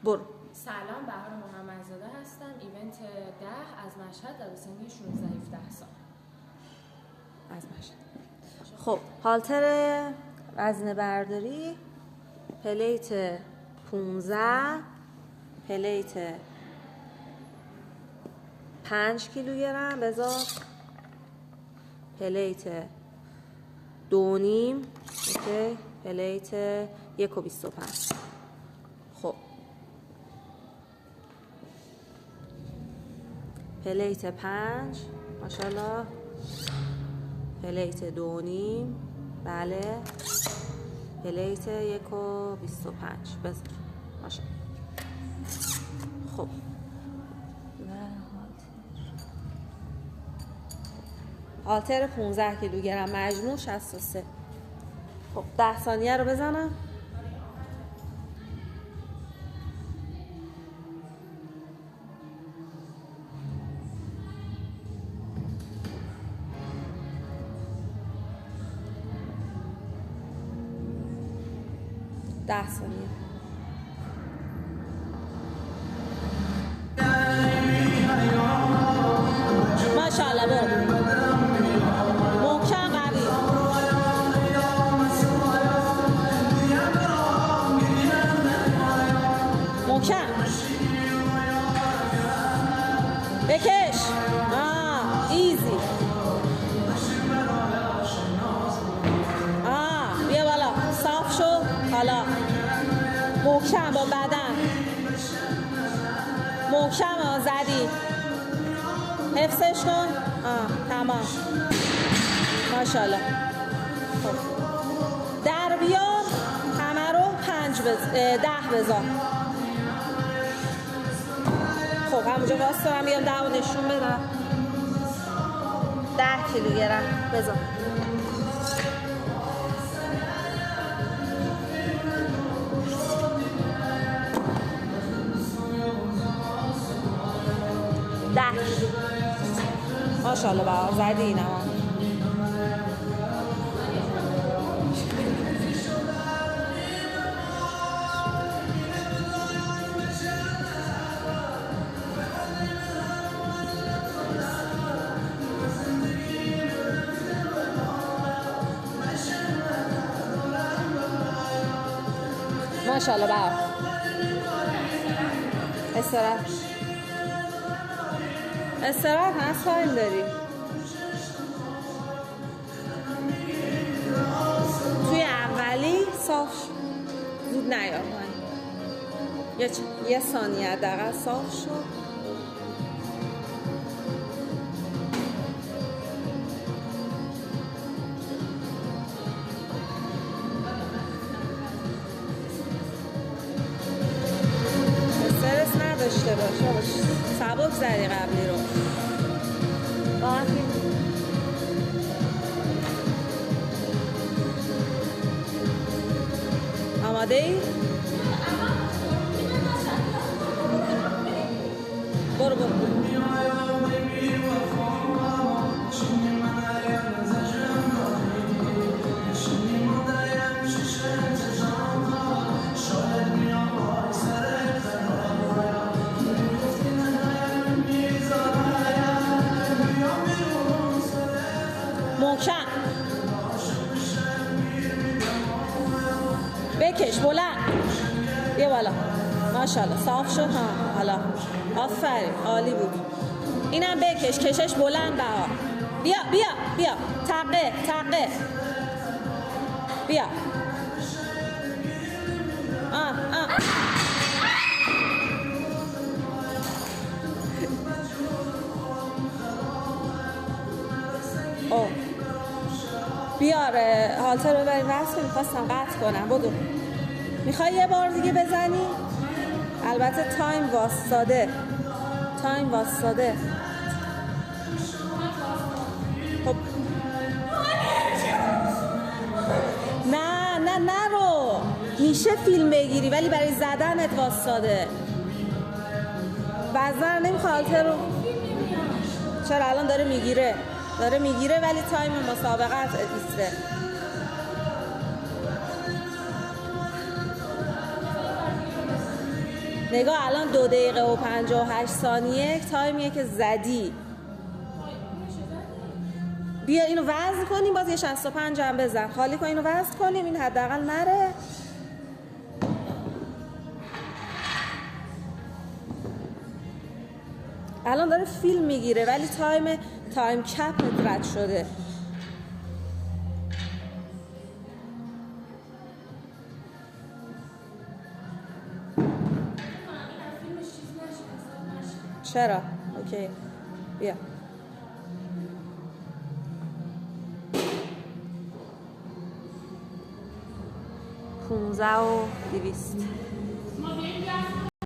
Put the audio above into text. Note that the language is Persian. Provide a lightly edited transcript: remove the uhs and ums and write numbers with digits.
برو. سلام، بهار محمدزاده هستم. ایونت 10 از مشهد در سنی 16-17 سال. از مشهد. خب هالتر وزنه برداری، پلیت 15، پلیت 5 کیلوگرم بذار، پلیت 2.5، اوکی، پلیت 1.25. خب پلیت 5 ماشاءالله، پلیت 2.5، بله، پلیت 1.25 بذار ماشاءالله. خب هالتر 15 کیلوگرم مجموع 63. خب 10 ثانیه رو بزنم. ده ثانیه. ماشاءالله برو. محکم قوی. محکم. بکش. ایزی. بیا بالا. صاف شو. حالا محکم با بدن. محکم زدی. حفظش کن. تمام. ماشاءالله. خب در بیام همه رو 10 بذار. خب همونجا واسه بیام 10 رو نشون بدم. 10 کیلوگرم بذار. ماشاءالله بهار زدی اینم. ماشاءالله بهار. استراحت هست، تایم داری. توی اولی صاف زود نیار پایین. یه ثانیه حداقل صاف شد. استرس نداشته باش. سبک زدی قبلی رو. آماده ای؟ برو. محکم. بکش بلند. بیا بالا. ماشاءالله صاف شد. حالا آفرین، عالی بود. اینم بکش. کشش بلند بهار. بیا تقه. بیا. بیار هالتر رو بریم وصل. میخواستم قطع کنم. بدو. میخوای یه بار دیگه بزنی؟ البته تایم واسطاده. خب نه رو میشه فیلم بگیری ولی برای زدنت واسطاده. وزن نمیخواد هالتر رو. چرا الان داره میگیره ولی تایم مسابقت ایسته. نگاه الان 2 دقیقه و 58 ثانیه تایمیه که زدی. بیا اینو وزن کنیم، باز یه 65 هم بزن. خالی کن اینو وزن کنیم، این حداقل نره. الان داره فیلم میگیره ولی تایم کپ رد شده. چرا؟ اوکی بیا 15 و 200.